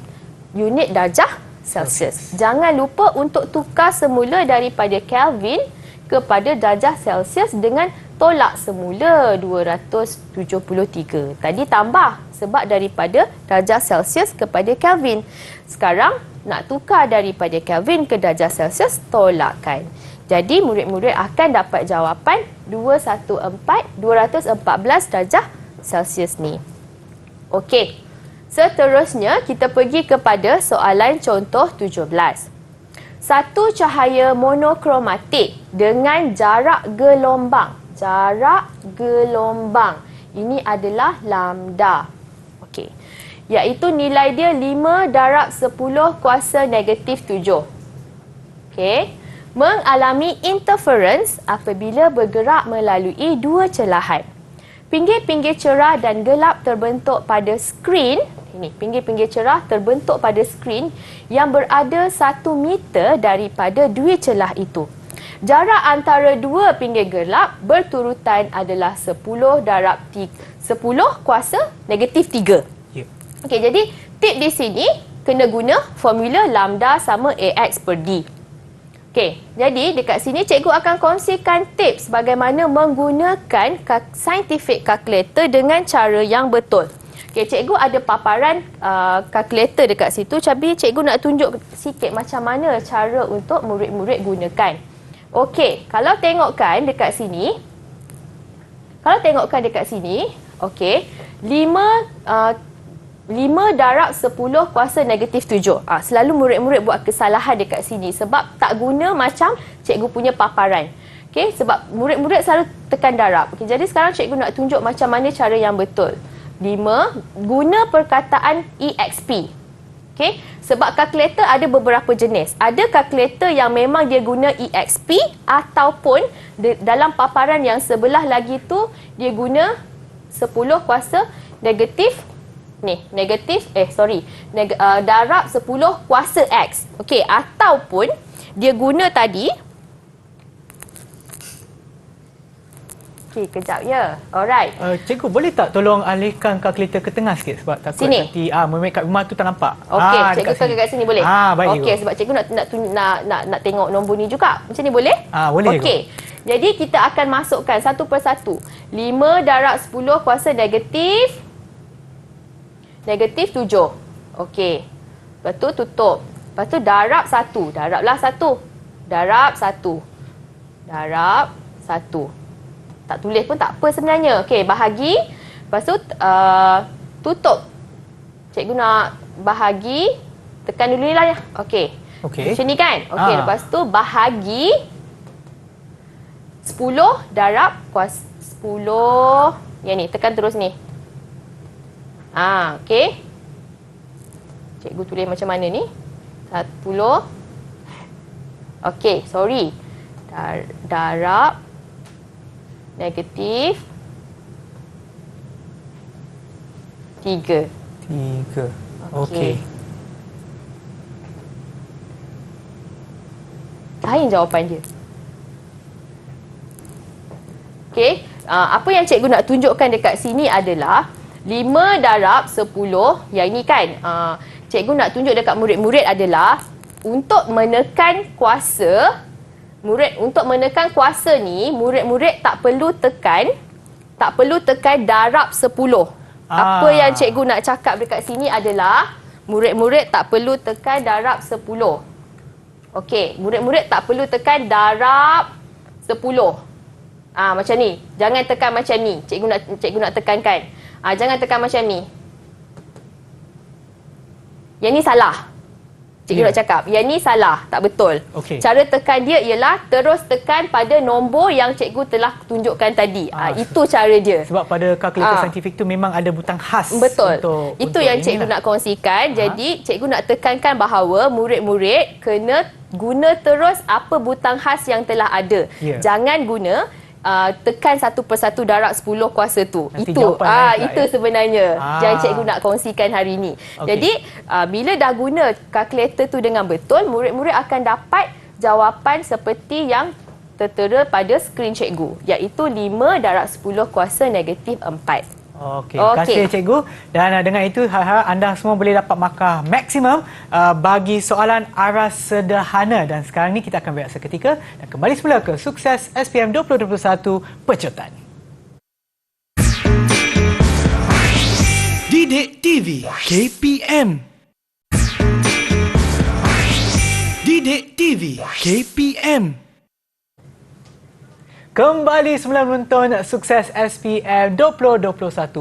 unit darjah Celsius. Jangan lupa untuk tukar semula daripada Kelvin kepada darjah Celsius dengan tolak semula 273. Tadi tambah sebab daripada darjah Celsius kepada Kelvin. Sekarang nak tukar daripada Kelvin ke darjah Celsius, tolakkan. Jadi murid-murid akan dapat jawapan 214 darjah Celsius ni. Okey. Seterusnya kita pergi kepada soalan contoh 17. Satu cahaya monokromatik dengan jarak gelombang. Jarak gelombang. Ini adalah lambda. Okey. Iaitu nilai dia 5 darab 10 kuasa negatif 7. Okey. Mengalami interference apabila bergerak melalui 2 celahan. Pinggir-pinggir cerah dan gelap terbentuk pada skrin. Ini pinggir-pinggir cerah terbentuk pada skrin yang berada 1 meter daripada 2 celah itu. Jarak antara 2 pinggir gelap berturutan adalah 10 darab 10 kuasa negatif 3. Okey, jadi tip di sini kena guna formula lambda sama AX per D. Okey, jadi dekat sini cikgu akan kongsikan tips bagaimana menggunakan scientific calculator dengan cara yang betul. Okey, cikgu ada paparan kalkulator dekat situ. Tapi cikgu nak tunjuk sikit macam mana cara untuk murid-murid gunakan. Okey, kalau tengokkan dekat sini. Okey, 5 darab 10 kuasa negatif 7. Selalu murid-murid buat kesalahan dekat sini sebab tak guna macam cikgu punya paparan. Okey, sebab murid-murid selalu tekan darab. Okey, jadi sekarang cikgu nak tunjuk macam mana cara yang betul. 5, guna perkataan EXP. Okey, sebab kalkulator ada beberapa jenis. Ada kalkulator yang memang dia guna EXP ataupun dalam paparan yang sebelah lagi tu dia guna 10 kuasa negatif darab 10 kuasa X. Okey, ataupun dia guna tadi. Okey, kejap ya. Alright. Cikgu, boleh tak tolong alihkan kalkulator ke tengah sikit sebab takut Sini. nanti memang kat rumah tu tak nampak. Okey, cikgu tahu kat sini boleh? Baik. Okey, sebab cikgu nak tengok nombor ni juga. Macam ni boleh? Boleh. Okey. Jadi kita akan masukkan satu persatu. 5 darab 10 kuasa negatif 7. Okey. Lepas tu tutup. Lepas tu darab 1. Darablah 1. Darab 1. Darab 1. Tak tulis pun tak apa sebenarnya. Okey, bahagi. Lepas tu tutup. Cikgu nak bahagi. Tekan dulu lah ya. Okey. Macam ni kan? Okey, lepas tu bahagi 10 darab kuasa 10. Yang ni, tekan terus ni. Okey. Cikgu tulis macam mana ni? 10. Okey, sorry. Darab negatif 3. Okey. Lain jawapan dia. Okey, apa yang cikgu nak tunjukkan dekat sini adalah 5 darab 10, yang ini kan, cikgu nak tunjuk dekat murid-murid adalah untuk menekan kuasa, ni, murid-murid tak perlu tekan darab 10. Apa yang cikgu nak cakap dekat sini adalah murid-murid tak perlu tekan darab 10. Okey, murid-murid tak perlu tekan darab 10. Macam ni. Jangan tekan macam ni. Cikgu nak tekankan. Jangan tekan macam ni. Yang ni salah. Cikgu nak cakap. Yang ni salah. Tak betul. Okay. Cara tekan dia ialah terus tekan pada nombor yang cikgu telah tunjukkan tadi. Itu cara dia. Sebab pada kalkulator saintifik tu memang ada butang khas. Betul. Itu yang cikgu nak lah. kongsikan. Jadi cikgu nak tekankan bahawa murid-murid kena guna terus apa butang khas yang telah ada. Jangan guna tekan satu persatu darab 10 kuasa tu. Nanti Itu sebenarnya yang cikgu nak kongsikan hari ini. Jadi bila dah guna kalkulator tu dengan betul, murid-murid akan dapat jawapan seperti yang tertera pada skrin cikgu, iaitu 5 darab 10 kuasa negatif 4. Okey, terima kasih cikgu. Dan dengan itu harap anda semua boleh dapat markah maksimum bagi soalan aras sederhana. Dan sekarang ni kita akan berehat seketika dan kembali semula ke Sukses SPM 2021 Pecotan. Didik TV KPM. Didik TV KPM. Kembali semula menonton Sukses SPM 2021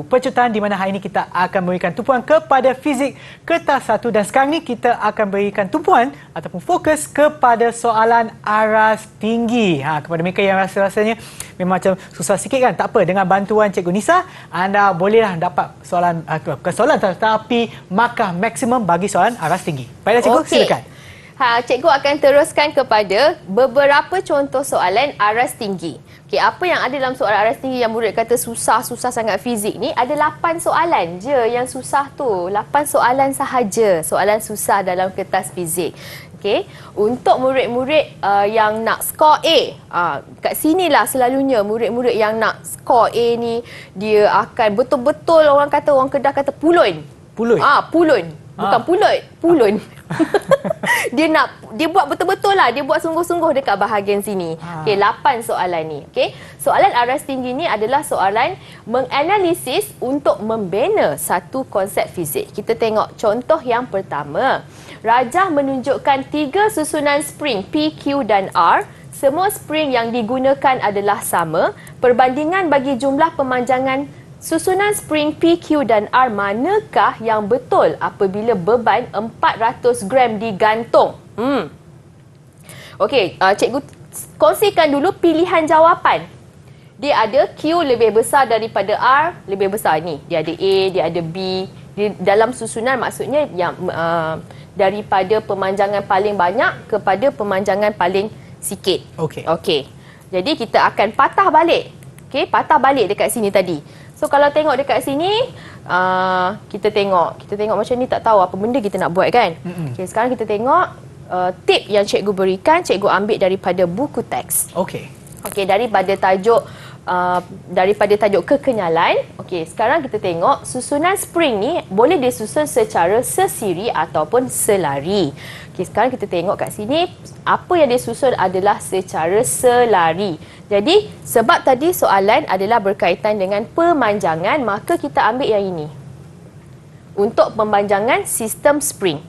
Pecotan, di mana hari ini kita akan memberikan tumpuan kepada fizik kertas 1, dan sekarang ni kita akan berikan tumpuan ataupun fokus kepada soalan aras tinggi. Kepada mereka yang rasa-rasanya memang macam susah sikit kan, tak apa, dengan bantuan Cikgu Nisa anda bolehlah dapat soalan, bukan soalan tetapi markah maksimum bagi soalan aras tinggi. Baiklah cikgu, silakan. Cikgu akan teruskan kepada beberapa contoh soalan aras tinggi. Okey, apa yang ada dalam soalan aras tinggi yang murid kata susah sangat fizik ni, ada 8 soalan je yang susah tu. 8 soalan sahaja, soalan susah dalam kertas fizik. Okey, untuk murid-murid yang nak skor A, kat sinilah selalunya murid-murid yang nak skor A ni, dia akan betul-betul orang Kedah kata pulun. Pulun. Bukan pulut, pulun. Dia buat betul-betul lah, dia buat sungguh-sungguh dekat bahagian sini. Okey, 8 soalan ni. Okey, soalan aras tinggi ni adalah soalan menganalisis untuk membina satu konsep fizik. Kita tengok contoh yang pertama. Rajah menunjukkan 3 susunan spring P, Q dan R. Semua spring yang digunakan adalah sama. Perbandingan bagi jumlah pemanjangan susunan spring P, Q dan R manakah yang betul apabila beban 400 gram digantung? Okey, cikgu kongsikan dulu pilihan jawapan. Dia ada Q lebih besar daripada R, lebih besar ni. Dia ada A, dia ada B, dalam susunan maksudnya yang daripada pemanjangan paling banyak kepada pemanjangan paling sikit. Okey. Jadi kita akan patah balik. Okey, patah balik dekat sini tadi. So kalau tengok dekat sini, kita tengok macam ni, tak tahu apa benda kita nak buat kan. Okey, sekarang kita tengok tip yang cikgu berikan, cikgu ambil daripada buku teks. Okey, daripada tajuk kekenyalan. Okey, sekarang kita tengok susunan spring ni boleh disusun secara sesiri ataupun selari. Okey, sekarang kita tengok kat sini apa yang disusun adalah secara selari. Jadi sebab tadi soalan adalah berkaitan dengan pemanjangan, maka kita ambil yang ini untuk pemanjangan sistem spring.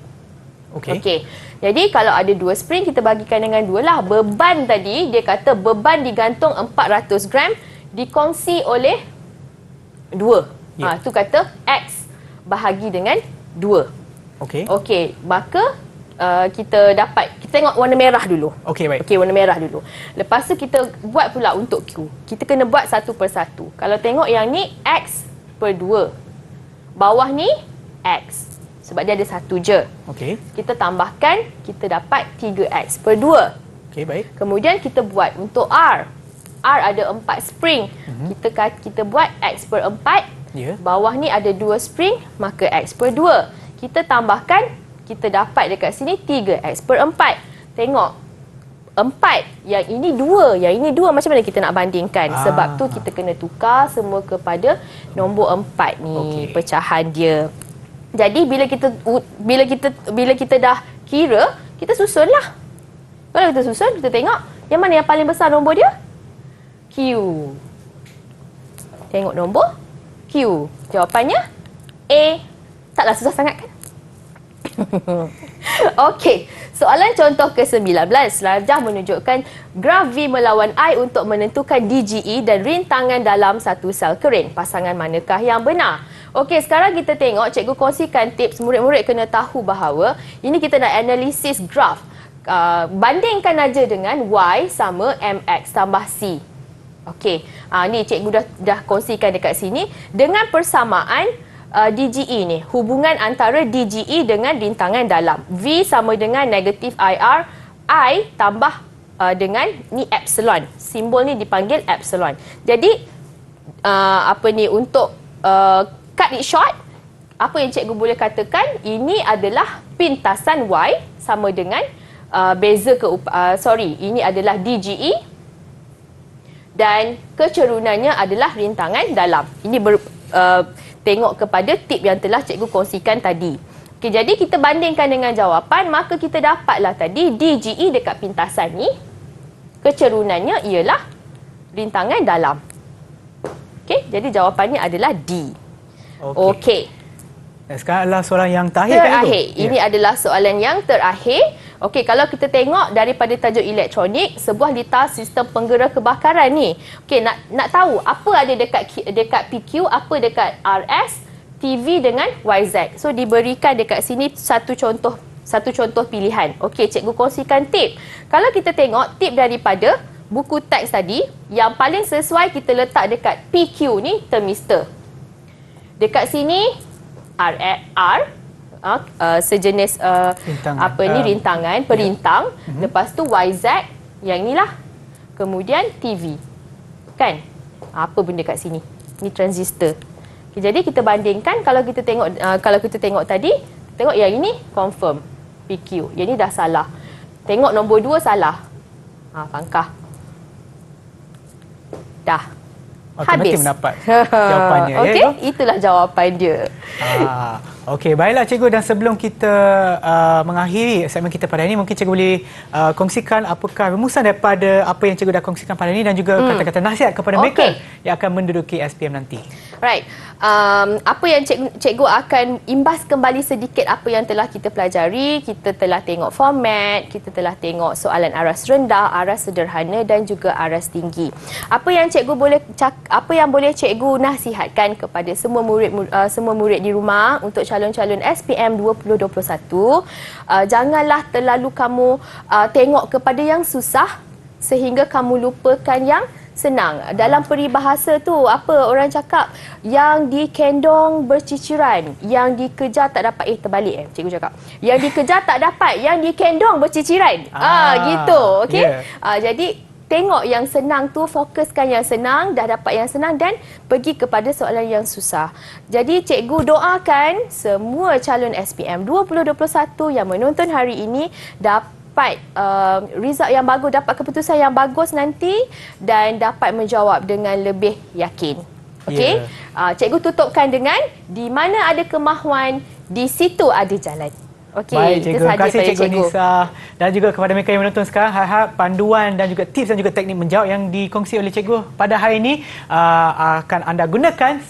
Okey. Jadi kalau ada 2 spring, kita bagikan dengan 2 lah. Beban tadi, dia kata beban digantung 400 gram dikongsi oleh 2. Itu kata X bahagi dengan 2. Okey, maka kita tengok warna merah dulu. Okey, warna merah dulu. Lepas tu kita buat pula untuk Q. Kita kena buat satu persatu. Kalau tengok yang ni X per 2. Bawah ni X. Sebab dia ada satu je. Kita tambahkan, kita dapat 3X per 2. Kemudian kita buat untuk R. R ada 4 spring. Kita buat X per 4. Bawah ni ada 2 spring, maka X per 2. Kita tambahkan, kita dapat dekat sini 3X per 4. Tengok. 4. Yang ini 2. Yang ini 2. Macam mana kita nak bandingkan? Sebab tu kita kena tukar semua kepada nombor 4 ni. Pecahan dia. Jadi bila kita dah kira, kita susunlah. Kalau kita susun, kita tengok yang mana yang paling besar nombor dia? Q. Tengok nombor Q. Jawapannya A. Taklah susah sangat kan? Okey, soalan contoh ke-19. Selajah menunjukkan graf V melawan I untuk menentukan DGE dan rintangan dalam satu sel kering. Pasangan manakah yang benar? Okey, sekarang kita tengok, cikgu kongsikan tips. Murid-murid kena tahu bahawa ini kita nak analisis graf. Bandingkan aja dengan Y sama MX tambah C. Okey, ni cikgu dah kongsikan dekat sini. Dengan persamaan DGE ni, hubungan antara DGE dengan rintangan dalam. V sama dengan negatif IR, I tambah dengan ni epsilon. Simbol ni dipanggil epsilon. Jadi, untuk cut it short, apa yang cikgu boleh katakan, ini adalah pintasan Y sama dengan ini adalah DGE dan kecerunannya adalah rintangan dalam. Ini tengok kepada tip yang telah cikgu kongsikan tadi. Okey, jadi kita bandingkan dengan jawapan, maka kita dapatlah tadi DGE dekat pintasan ni, kecerunannya ialah rintangan dalam. Okey, jadi jawapannya adalah D. Okey. Sekarang adalah soalan yang terakhir. Ini adalah soalan yang terakhir. Okey, kalau kita tengok daripada tajuk elektronik, sebuah litar sistem penggera kebakaran ni. Okey, nak tahu apa ada dekat PQ, apa dekat RS, TV dengan YZ. So diberikan dekat sini satu contoh pilihan. Okey, cikgu kongsikan tip. Kalau kita tengok tip daripada buku teks tadi, yang paling sesuai kita letak dekat PQ ni termistor. Dekat sini sejenis rintangan, perintang. Lepas tu YZ, yang inilah. Kemudian TV. Kan? Apa benda kat sini? Ni transistor. Okay, jadi kita bandingkan, kalau kita tengok tadi, tengok yang ini confirm PQ. Yang ni dah salah. Tengok nombor 2 salah. Pangkah. Dah. Habis. Mendapat jawapannya. Okey, itulah jawapan dia. Okey, baiklah cikgu, dan sebelum kita mengakhiri segmen kita pada ini, mungkin cikgu boleh kongsikan apakah rumusan daripada apa yang cikgu dah kongsikan pada ini dan juga kata-kata nasihat kepada mereka yang akan menduduki SPM nanti. Right. Apa yang cikgu akan imbas kembali sedikit apa yang telah kita pelajari. Kita telah tengok format, kita telah tengok soalan aras rendah, aras sederhana dan juga aras tinggi. Apa yang boleh cikgu nasihatkan kepada semua murid di rumah untuk calon-calon SPM 2021, janganlah terlalu kamu tengok kepada yang susah sehingga kamu lupakan yang senang. Dalam peribahasa tu, apa orang cakap, yang dikendong berciciran, yang dikejar tak dapat, terbalik cikgu cakap. Yang dikejar tak dapat, yang dikendong berciciran. Gitu, okey. Yeah. Jadi tengok yang senang tu, fokuskan yang senang, dah dapat yang senang dan pergi kepada soalan yang susah. Jadi cikgu doakan semua calon SPM 2021 yang menonton hari ini dapat result yang bagus, dapat keputusan yang bagus nanti dan dapat menjawab dengan lebih yakin. Okey? Cikgu tutupkan dengan di mana ada kemahuan, di situ ada jalan. Okey, baik, cikgu. Terima kasih Cikgu cikgu Nisa. Dan juga kepada mereka yang menonton sekarang, harap panduan dan juga tips dan juga teknik menjawab yang dikongsi oleh cikgu pada hari ini akan anda gunakan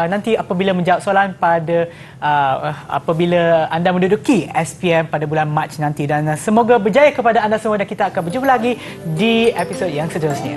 nanti apabila menjawab soalan pada apabila anda menduduki SPM pada bulan Mac nanti. Dan semoga berjaya kepada anda semua dan kita akan berjumpa lagi di episod yang seterusnya.